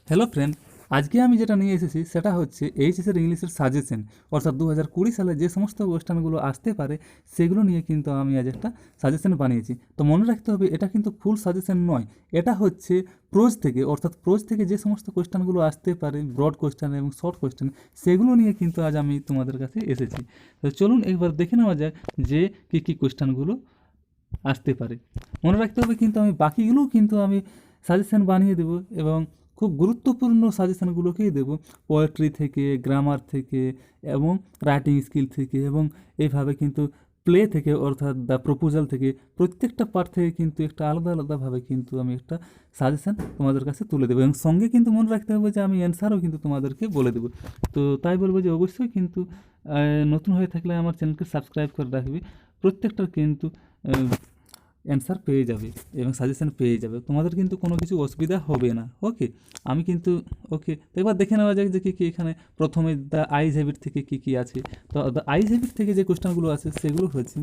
Hello friend, আজকে আমি যেটা নিয়ে এসেছি সেটা হচ্ছে এইচএসের ইংলিশের সাজেশন, অর্থাৎ 2020 সালে যে সমস্ত কোয়েশ্চেনগুলো আসতে পারে সেগুলো নিয়ে কিন্তু আমি আজ একটা সাজেশন বানিয়েছি। তো মনে রাখতে হবে এটা কিন্তু ফুল সাজেশন নয়, এটা হচ্ছে প্রোজ থেকে, অর্থাৎ প্রোজ থেকে যে সমস্ত কোয়েশ্চেনগুলো আসতে পারে, ব্রড কোয়েশ্চেন এবং শর্ট কোয়েশ্চেন, সেগুলো নিয়ে কিন্তু আজ আমি তোমাদের কাছে এসেছি। তো চলুন একবার দেখে নেওয়া যাক যে কী কী কোয়েশ্চেনগুলো আসতে পারে। মনে রাখতে হবে কিন্তু আমি বাকিগুলোও কিন্তু আমি সাজেশন বানিয়ে দেবো এবং খুব গুরুত্বপূর্ণ সাজেশানগুলোকেই দেবো, পোয়েট্রি থেকে, গ্রামার থেকে এবং রাইটিং স্কিল থেকে এবং এইভাবে কিন্তু প্লে থেকে, অর্থাৎ দ্য প্রপোজাল থেকে, প্রত্যেকটা পার্ট থেকে কিন্তু একটা আলাদা আলাদাভাবে কিন্তু আমি একটা সাজেশান তোমাদের কাছে তুলে দেবো এবং সঙ্গে কিন্তু মনে রাখতে হবে যে আমি অ্যান্সারও কিন্তু তোমাদেরকে বলে দেবো। তো তাই বলবো যে অবশ্যই কিন্তু নতুন হয়ে থাকলে আমার চ্যানেলকে সাবস্ক্রাইব করে রাখবে, প্রত্যেকটার কিন্তু অ্যান্সার পেয়ে যাবে এবং সাজেশন পেয়ে যাবে, তোমাদের কিন্তু কোনো কিছু অসুবিধা হবে না। ওকে, আমি কিন্তু ওকে, তো এবার দেখে নেওয়া যাক যে কী কী এখানে প্রথমে দ্য আইজ হ্যাবিট থেকে কী কী আছে। তো দ্য আইজ হ্যাবিট থেকে যে কোয়েশ্চেনগুলো আছে সেগুলো হচ্ছে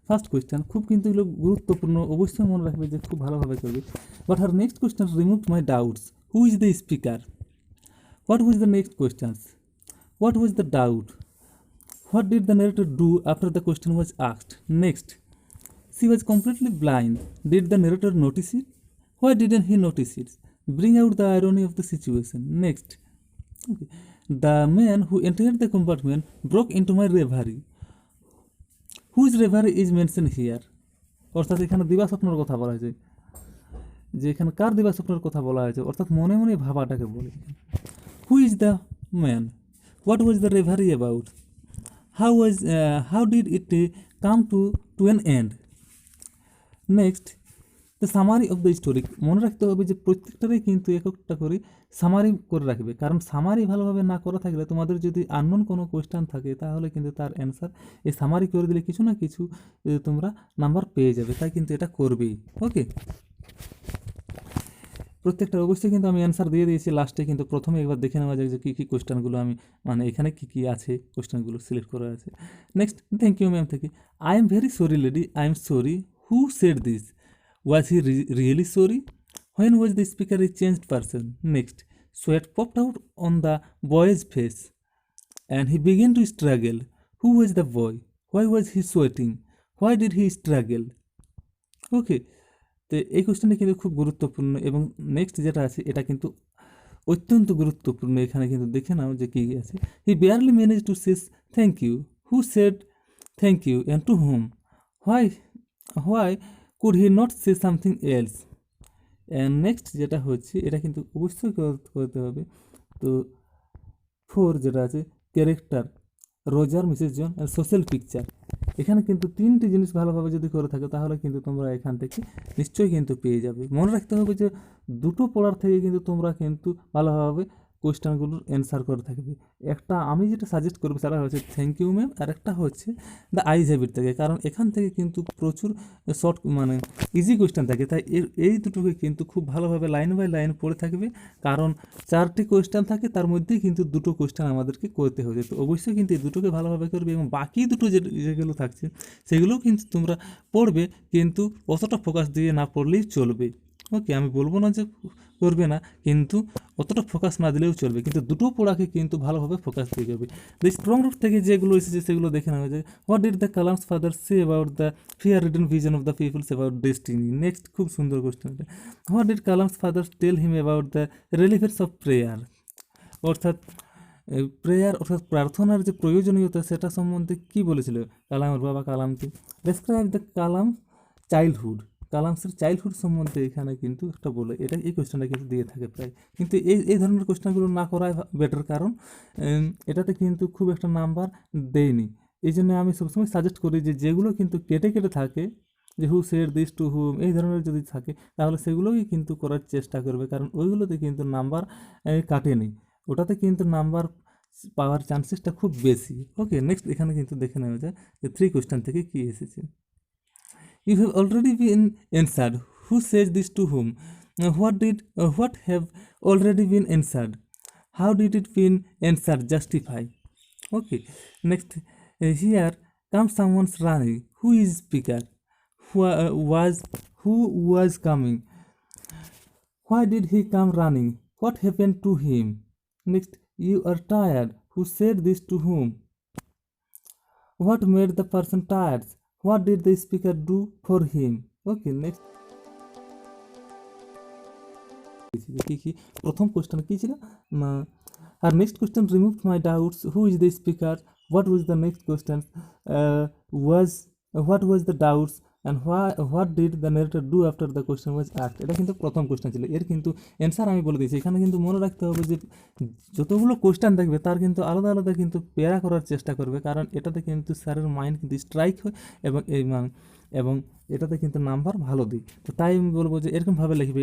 ফার্স্ট কোয়েশ্চেন, খুব কিন্তু এগুলো গুরুত্বপূর্ণ, অবশ্যই মনে রাখবে যে খুব ভালোভাবে করবে। But her next question remove my doubts, who is the speaker, what was the next questions, what was the doubt, what did the narrator do after the question was asked, next she was completely blind. Did the narrator notice it? Why didn't he notice it? Bring out the irony of the situation. Next, okay. The man who entered the compartment broke into my reverie. Whose reverie is mentioned here? অর্থাৎ এখানে দিবাস্বপ্নের কথা বলা হয়েছে, যে এখানে কার দিবাস্বপ্নের কথা বলা হয়েছে, অর্থাৎ মনে মনে ভাবাটাকে বলে। Who is the man, what was the reverie about, how did it come to an end. Next, the summary of the story. মনে রাখতে হবে যে প্রত্যেকটারই কিন্তু এক একটা করে সামারি করে রাখবে, কারণ সামারি ভালোভাবে না করা থাকলে তোমাদের যদি আননোন কোনো কোয়েশ্চেন থাকে তাহলে কিন্তু তার অ্যান্সার এই সামারি করে দিলে কিছু না কিছু তোমরা নাম্বার পেয়ে যাবে, তাই কিন্তু এটা করবেই। ওকে, প্রত্যেকটা অবশ্যই কিন্তু আমি অ্যান্সার দিয়ে দিয়েছি লাস্টে, কিন্তু প্রথমে একবার দেখে নেওয়া যায় যে কী কী কোয়েশ্চেনগুলো আমি মানে এখানে কী কী আছে কোয়েশ্চেনগুলো সিলেক্ট করা আছে। নেক্সট, থ্যাংক ইউ ম্যাম থেকে, I am very sorry lady, I am sorry, who said this? Was he really sorry? When was the speaker a changed person? Next, sweat popped out on the boy's face and he began to struggle. Who was the boy? Why was he sweating? Why did he struggle? Okay, তো এই কোয়েশ্চেনটা কিন্তু খুব গুরুত্বপূর্ণ এবং next যেটা আছে এটা কিন্তু অত্যন্ত গুরুত্বপূর্ণ। এখানে কিন্তু দেখে নাও যে কী আছে। He barely managed to say thank you, who said thank you and to home, why could he not say something else. And next যেটা হচ্ছে এটা কিন্তু অবশ্যই করতে হবে। তো 4 যেটা আছে, ক্যারেক্টার, রোজার, মিসেস জন আর সোশ্যাল পিকচার। এখানে কিন্তু 3টি জিনিস ভালোভাবে যদি করে থাকে তাহলে কিন্তু তোমরা এখান থেকে নিশ্চয়ই কিন্তু পেয়ে যাবে। মনে রাখতে হবে যে দুটো পড়ার থেকে কিন্তু তোমরা কিন্তু ভালোভাবে কোয়েশ্চেনগুলোর অ্যান্সার করে থাকবে। একটা আমি যেটা সাজেস্ট করবো সেটা হচ্ছে থ্যাংক ইউ ম্যাম, আর একটা হচ্ছে দ্য আইজ হ্যাবিট থেকে, কারণ এখান থেকে কিন্তু প্রচুর শর্ট মানে ইজি কোয়েশ্চেন থাকে, তাই এই দুটোকে কিন্তু খুব ভালোভাবে লাইন বাই লাইন পড়ে থাকবে, কারণ 4টি কোয়েশ্চেন থাকে তার মধ্যেই কিন্তু দুটো কোয়েশ্চেন আমাদেরকে করতে হবে। তো অবশ্যই কিন্তু এই দুটোকে ভালোভাবে করবে এবং বাকি দুটো যেগুলো থাকছে সেগুলোও কিন্তু তোমরা পড়বে, কিন্তু অতটা ফোকাস দিয়ে না পড়লেই চলবে। ওকে, আমি বলবো না যে করবে না, কিন্তু অতটা ফোকাস না দিলেও চলবে, কিন্তু দুটো পড়াকে কিন্তু ভালোভাবে ফোকাস দিয়ে যাবে। দ্য স্ট্রং রুট থেকে যেগুলো এসেছে সেগুলো দেখে নেওয়া যায়। What did the Kalam's father say about the fear ridden vision of the peoples about destiny. Next, খুব সুন্দর কোয়েশ্চেন এটা। What did Kalam's father tell him about the relevance of prayer, অর্থাৎ প্রেয়ার অর্থাৎ প্রার্থনার যে প্রয়োজনীয়তা সেটা সম্বন্ধে কী বলেছিল কালামের বাবা কালামকে। ডেসক্রাইব দ্য কালাম চাইল্ডহুড, কালামসের চাইল্ডহুড সম্বন্ধে এখানে কিন্তু একটা বলে, এটা এই কোয়েশ্চেনটা কিন্তু দিয়ে থাকে প্রায়, কিন্তু এই ধরনের কোয়েশ্চেনগুলো না করাই বেটার, কারণ এটাতে কিন্তু খুব একটা নাম্বার দেয়নি। এই জন্য আমি সবসময় সাজেস্ট করি যে যেগুলো কিন্তু কেটে কেটে থাকে, যে হু সেড দিস টু হুম, এই ধরনের যদি থাকে তাহলে সেগুলোই কিন্তু করার চেষ্টা করবে, কারণ ওইগুলোতে কিন্তু নাম্বার কাটেনি, ওটাতে কিন্তু নাম্বার পাওয়ার চান্সেসটা খুব বেশি। ওকে, নেক্সট এখানে কিন্তু দেখে নেওয়া যায় যে 3 কোয়েশ্চেন থেকে কী এসেছে। You have already been answered. Who says this to whom? What have already been answered? How did it been answered justify? Okay. Next, here comes someone's running. Who is speaker? Who was coming? Why did he come running? What happened to him? Next, you are tired. Who said this to whom? What made the person tired? What did the speaker do for him? Okay, next. কি প্রথম question কি ছিল না, আর next question removed my doubts, who is the speaker, what was the next question, was what was the doubts and what did the narrator do after the question was asked. এটা কিন্তু প্রথম question ছিল, এর কিন্তু answer আমি বলে দিয়েছি। এখানে কিন্তু মনে রাখতে হবে যে যতগুলো কোশ্চেন দেখবে তার কিন্তু আলাদা আলাদা কিন্তু প্যারা করার চেষ্টা করবে, কারণ এটাতে কিন্তু স্যারের মাইন্ড কিন্তু স্ট্রাইক হয় এবং এবং এটাতে কিন্তু নাম্বার ভালো দিই। তো তাই আমি বলবো যে এরকমভাবে লিখবে,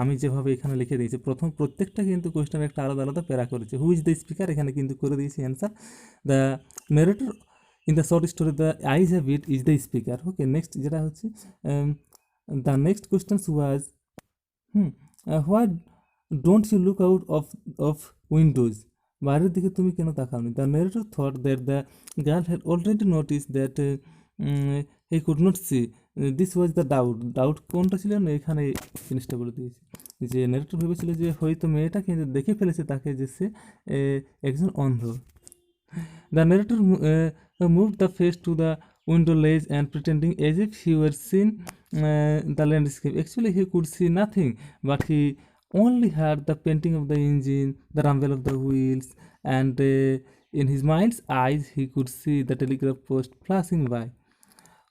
আমি যেভাবে এখানে লিখে দিয়েছি প্রত্যেকটা কিন্তু কোয়েশ্চেন একটা আলাদা আলাদা প্যারা করেছে। হু ইজ দ্য স্পিকার এখানে কিন্তু করে দিয়েছি answer. The narrator in the short story the eyes have it is the speaker. Okay, next যেটা হচ্ছে the next questions was why don't you look out of windows, বাইরের দিকে তুমি কেন তাকাওনি? The narrator thought that the girl had already notice that he could not see, this was the doubt কোনটা ছিল না, এখানে জিনিসটা বলে দিয়েছি যে নেরেটর ভেবেছিল যে হয়তো মেয়েটা কিন্তু দেখে ফেলেছে তাকে যে সে একজন অন্ধ। The narrator moved the face to the window ledge and pretending as if he were seen the landscape. Actually he could see nothing, but he only heard the painting of the engine, the rumble of the wheels, and in his mind's eyes he could see the telegraph post flashing by.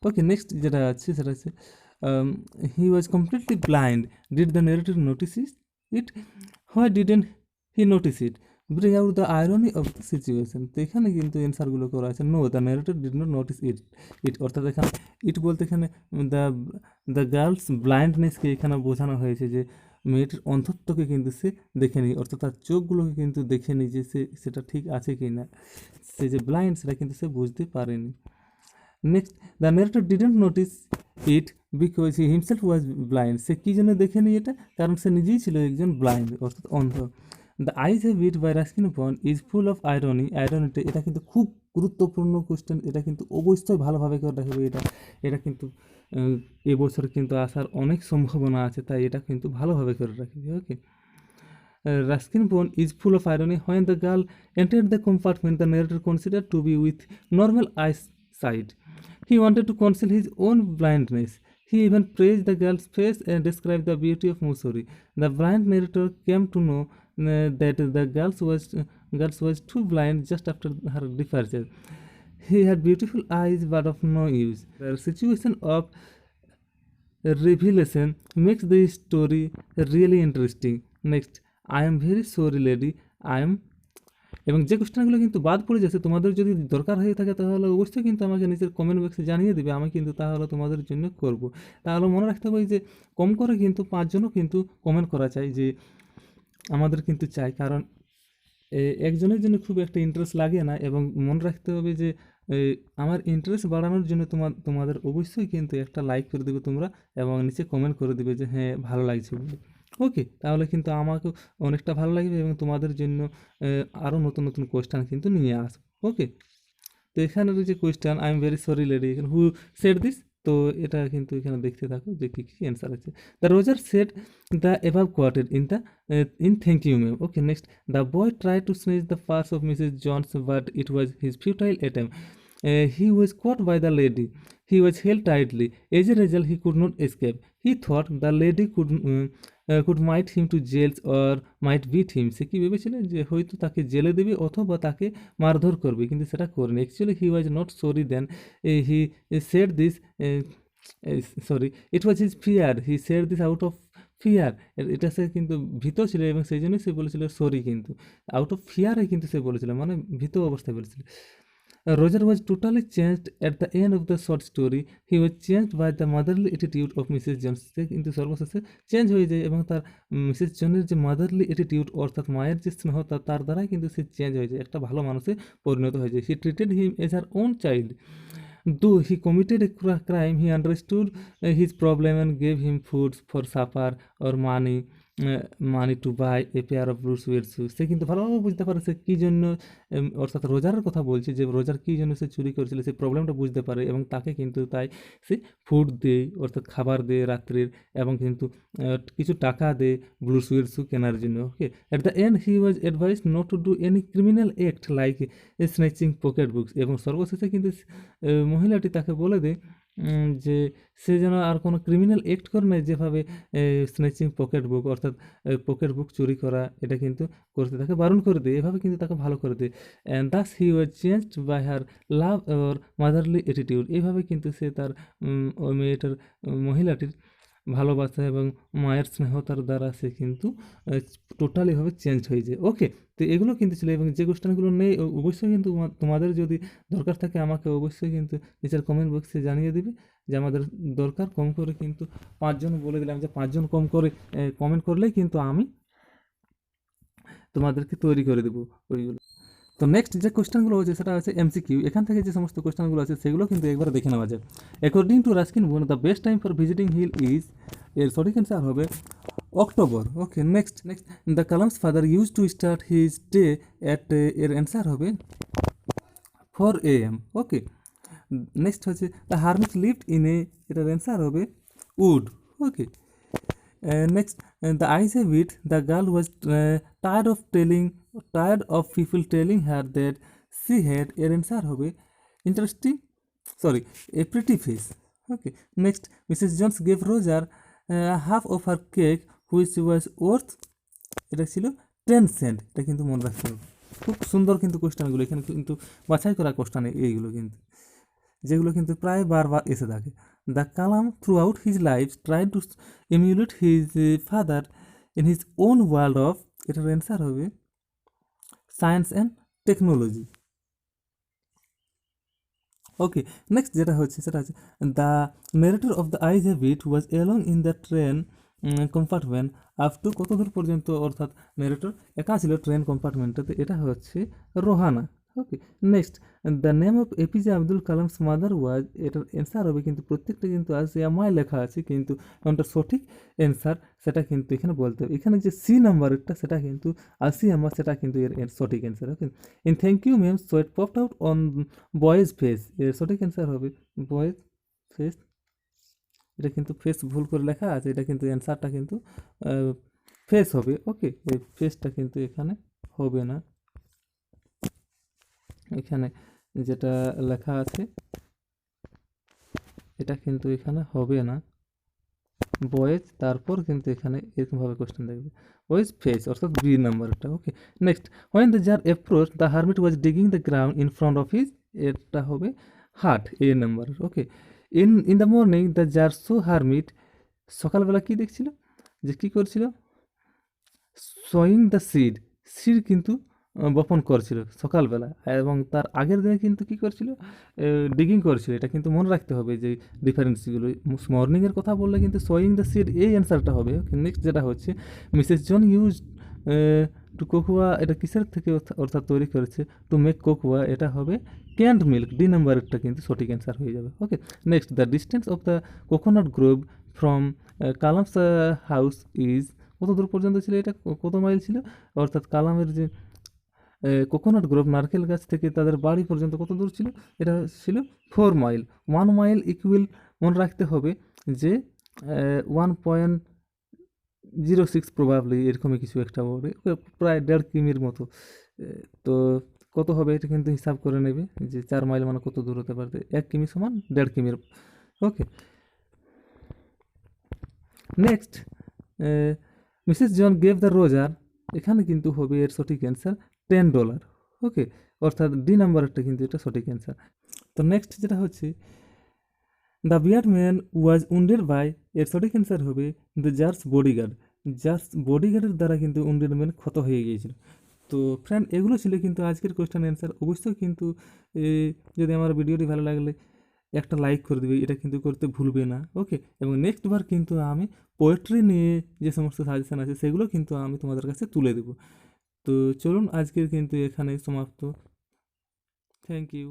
Okay, next যেটা আছে সেটা আছে he was completely blind. Did the narrator notice it? Why didn't he notice it? Bring out the irony of the situation. তো এখানে কিন্তু অ্যান্সারগুলো করা আছে। No, the narrator did not notice it অর্থাৎ এখানে ইট বলতে এখানে দ্য গার্লস ব্লাইন্ডনেসকে এখানে বোঝানো হয়েছে যে মেয়েটির অন্ধত্বকে কিন্তু সে দেখেনি, অর্থাৎ তার চোখগুলোকে কিন্তু দেখেনি যে সেটা ঠিক আছে কি না, সে যে ব্লাইন্ড সেটা কিন্তু সে বুঝতে পারেনি। Next, the narrator didn't notice it because he himself was blind. সে কী জন্য দেখেনি এটা, কারণ সে নিজেই ছিল একজন ব্লাইন্ড অর্থাৎ অন্ধ। The eyes have it by Ruskin Bond is full of irony. আইরনিটা এটা কিন্তু খুব গুরুত্বপূর্ণ কোশ্চেন, এটা কিন্তু অবশ্যই ভালোভাবে করে রাখবে। এটা কিন্তু এবছর কিন্তু আসার অনেক সম্ভাবনা আছে, তাই এটা কিন্তু ভালোভাবে করে রাখবে। ওকে, Ruskin bone is full of irony. When the girl entered the compartment, the narrator considered to be with normal eyesight. He wanted to conceal his own blindness. He even praised the girl's face and described the beauty of Mussoorie. The blind narrator came to know that the girl was too blind just after her departure. He had beautiful eyes but of no use. The situation of revelation makes the story really interesting. Next, I am very sorry lady, I am, এবং যে কোশ্চেনগুলো কিন্তু বাদ পড়ে যাচ্ছে তোমাদের যদি দরকার হয়ে থাকে তাহলে অবশ্যই কিন্তু আমাকে নিচের কমেন্ট বক্সে জানিয়ে দেবে, আমি কিন্তু তাহলে তোমাদের জন্য করব। তাহলে মনে রাখতে হবে যে কম করে কিন্তু 5 জনও কিন্তু কমেন্ট করা চাই, যে আমাদের কিন্তু চাই, কারণ একজনের জন্য খুব একটা ইন্টারেস্ট লাগে না। এবং মনে রাখতে হবে যে আমার ইন্টারেস্ট বাড়ানোর জন্য তোমাদের অবশ্যই কিন্তু একটা লাইক করে দেবে তোমরা, এবং নিচে কমেন্ট করে দেবে যে হ্যাঁ ভালো লাগছে বলে। ওকে, তাহলে কিন্তু আমাকেও অনেকটা ভালো লাগবে এবং তোমাদের জন্য আরও নতুন নতুন কোয়েশ্চেন কিন্তু নিয়ে আসবো। ওকে, তো এখানে রয়েছে question I am very sorry lady, এখানে হু সেড দিস, তো এটা কিন্তু এখানে দেখতে থাকো যে কী কী অ্যান্সার আছে। The roger said the above quoted in thank you ma'am. Okay, next, the boy try to snatch the purse of Mrs Jones but it was his futile attempt. He was caught by the lady. He was held tightly. As a result, he could not escape. He thought the lady could might him to jails or might beat him. সে কি ভেবেছিলেন যে হয়তো তাকে জেলে দেবে অথবা তাকে মারধর করবে, কিন্তু সেটা করেনি। Actually he was not sorry then, he said this sorry it was his fear, he said this out of fear. এটা সে কিন্তু ভীত ছিল এবং সেই জন্যই সে বলেছিল সরি, কিন্তু আউট অফ ফিয়ারে কিন্তু সে বলেছিল, মানে ভীত অবস্থায় বলেছিল। Roger was totally changed at the end of the short story. He was changed by the motherly attitude of Mrs. Jones. সে কিন্তু সর্বশেষে চেঞ্জ হয়ে যায় এবং তার মিসেস জনের যে মাদারলি অ্যাটিটিউড অর্থাৎ মায়ের যে স্নেহ তার দ্বারাই কিন্তু সে চেঞ্জ হয়ে যায়, একটা ভালো মানুষে পরিণত হয়ে যায়। He treated him as her own child. Though he committed a crime, he understood his problem and gave him food for supper or money money to buy a pair of blue suede shoes. সে কিন্তু ভালোভাবে বুঝতে পারে সে কী জন্য, অর্থাৎ রোজারের কথা বলছে, যে রোজার কী জন্য সে চুরি করেছিল, সেই প্রবলেমটা বুঝতে পারে এবং তাকে কিন্তু তাই সে ফুড দেয়, অর্থাৎ খাবার দেয় রাত্রির, এবং কিন্তু কিছু টাকা দেয় ব্লু সুয়ের শু কেনার জন্য। Okay, at the end he was advise not to do any criminal act like snatching pocket books. এবং সর্বশেষে কিন্তু মহিলাটি তাকে বলে দেয় যে সে যেন আর কোনো ক্রিমিনাল অ্যাক্ট করে নেয়, যেভাবে স্ন্যাচিং পকেট বুক, অর্থাৎ পকেট বুক চুরি করা, এটা কিন্তু করতে তাকে বারণ করে দেয়। এভাবে কিন্তু তাকে ভালো করে দেয়। And thus he was changed by her love or motherly attitude. এইভাবে কিন্তু সে তার ওই মেয়েটার, মহিলাটির ভালোবাসা এবং মায়ের স্নেহতার দ্বারা সে কিন্তু টোটালিভাবে চেঞ্জ হয়ে যায়। ওকে, তো এগুলো কিন্তু ছিল, এবং যে কোশ্চেনগুলো নেই অবশ্যই কিন্তু তোমাদের যদি দরকার থাকে আমাকে অবশ্যই কিন্তু নিচের কমেন্ট বক্সে জানিয়ে দিবে যে আমাদের দরকার। কম করে কিন্তু 5 জন বলে দিলাম যে 5 জন কম করে কমেন্ট করলেই কিন্তু আমি তোমাদেরকে তৈরি করে দেবো ওইগুলো। তো নেক্সট যে কোশ্চেনগুলো হচ্ছে সেটা হচ্ছে এমসিকিউ। এখান থেকে যে সমস্ত কোশ্চেনগুলো আছে সেগুলো কিন্তু একবার দেখে নেওয়া যায়। According to Ruskin Bond the best time for visiting hill is, এর সঠিক অ্যান্সার হবে October. Okay, next the Kalam's father use to start his day at, এর অ্যান্সার হবে 4 AM। ওকে, নেক্সট হচ্ছে the hermit lived in a, এটার অ্যান্সার হবে wood. Okay, next, the eyes have it, the girl was tired of people telling her that she had, এর answer হবে interesting, sorry, a pretty face. Okay, next, Mrs. Jones gave Roger half of her cake which was worth, এটা ছিল 10 cent। এটা কিন্তু মনে রাখতে হবে। খুব সুন্দর কিন্তু কোশ্চেনগুলো, এখানে কিন্তু বাছাই করা কোশ্চেন এইগুলো কিন্তু, যেগুলো কিন্তু প্রায় বারবার এসে থাকে। The Kalam throughout his life try to emulate his father in his own world of, এটার অ্যান্সার হবে science and technology. Okay, next যেটা হচ্ছে সেটা হচ্ছে the narrator of the eyes habit was along in the train compartment up to, কত দূর পর্যন্ত, অর্থাৎ ন্যারেটর একা ছিল ট্রেন কম্পার্টমেন্টটাতে, এটা হচ্ছে Rohana. Okay, next the name of APJ Abdul Kalam's mother was, এটার অ্যান্সার হবে কিন্তু প্রত্যেকটা কিন্তু আসিয়ামায় লেখা আছে, কিন্তু কোনটা সঠিক অ্যান্সার সেটা কিন্তু এখানে বলতে হবে। এখানে যে সি নাম্বারটা সেটা কিন্তু আসিয়ামা, সেটা কিন্তু এর সঠিক answer. Okay, in thank you ma'am sweat popped out on boy's face, এর সঠিক অ্যান্সার হবে বয়েজ ফেস। এটা কিন্তু ফেস ভুল করে লেখা আছে, এটা কিন্তু অ্যান্সারটা কিন্তু ফেস হবে। ওকে, এই ফেসটা কিন্তু এখানে হবে না, এখানে যেটা লেখা আছে এটা কিন্তু এখানে হবে না, বয়েজ, তারপর কিন্তু এখানে এরকমভাবে কোশ্চেন দেখবে বয়েজ ফেস, অর্থাৎ বি নাম্বারটা। Okay, next, when the tsar approach the hermit was digging the ground in front of his, এটা হবে heart, A number. Okay, in the morning the tsar saw hermit, সকালবেলা কী দেখছিল, যে কী করছিল, সোয়িং দ্য সিড, সিড কিন্তু বপন করছিল সকালবেলা, এবং তার আগের দিনে কিন্তু কী করছিল, ডিগিং করছিল। এটা কিন্তু মনে রাখতে হবে যে ডিফারেন্সগুলো, মর্নিংয়ের কথা বললে কিন্তু সোয়িং দ্য সিড এই অ্যান্সারটা হবে। ওকে, নেক্সট যেটা হচ্ছে Mrs John use to cocoa, এটা কিসের থেকে অর্থাৎ তৈরি করেছে, টু মেক কোকোয়া, এটা হবে ক্যান্ড মিল্ক, ডি নাম্বারেরটা কিন্তু সঠিক অ্যান্সার হয়ে যাবে। Okay, next the distance of the coconut grove from Kalam's house is, কত দূর পর্যন্ত ছিল এটা, কত মাইল ছিল, অর্থাৎ কালামের যে কোকোনাট গ্রোভ নারকেল গাছ থেকে তাদের বাড়ি পর্যন্ত কত দূর ছিল, এটা ছিল 4 মাইল। 1 মাইল ইকুইল মনে রাখতে হবে যে 1.06 প্রবাবলি, এরকমই কিছু একটা হবে, প্রায় 1.5 কিমির মতো। তো কত হবে এটা কিন্তু হিসাব করে নেবে যে 4 মাইল মানে কত দূর হতে পারে, 1 কিমি সমান 1.5 কিমির। Okay, next, Mrs John gave the রোজার, এখানে কিন্তু হবে এর সঠিক অ্যান্সার $10। ওকে, অর্থাৎ ডি নাম্বারটা কিন্তু এটা সঠিক অ্যান্সার। তো নেক্সট যেটা হচ্ছে the beard man was wounded by, এর সঠিক অ্যান্সার হবে দ্য জার্স বডিগার্ড, জার্স বডিগার্ডের দ্বারা কিন্তু উন্ডেড ম্যান ক্ষত হয়ে গিয়েছিল। তো ফ্রেন্ড, এগুলো ছিল কিন্তু আজকের কোয়েশ্চেন অ্যান্সার। অবশ্যই কিন্তু যদি আমার ভিডিওটি ভালো লাগলে একটা লাইক করে দেবে, এটা কিন্তু করতে ভুলবে না। ওকে, এবং নেক্সট বার কিন্তু আমি পোয়েট্রি নিয়ে যে সমস্ত সাজেশান আছে সেগুলো কিন্তু আমি তোমাদের কাছে তুলে দেবো। তো চলুন, আজকের কিন্তু এখানে সমাপ্ত। Thank you.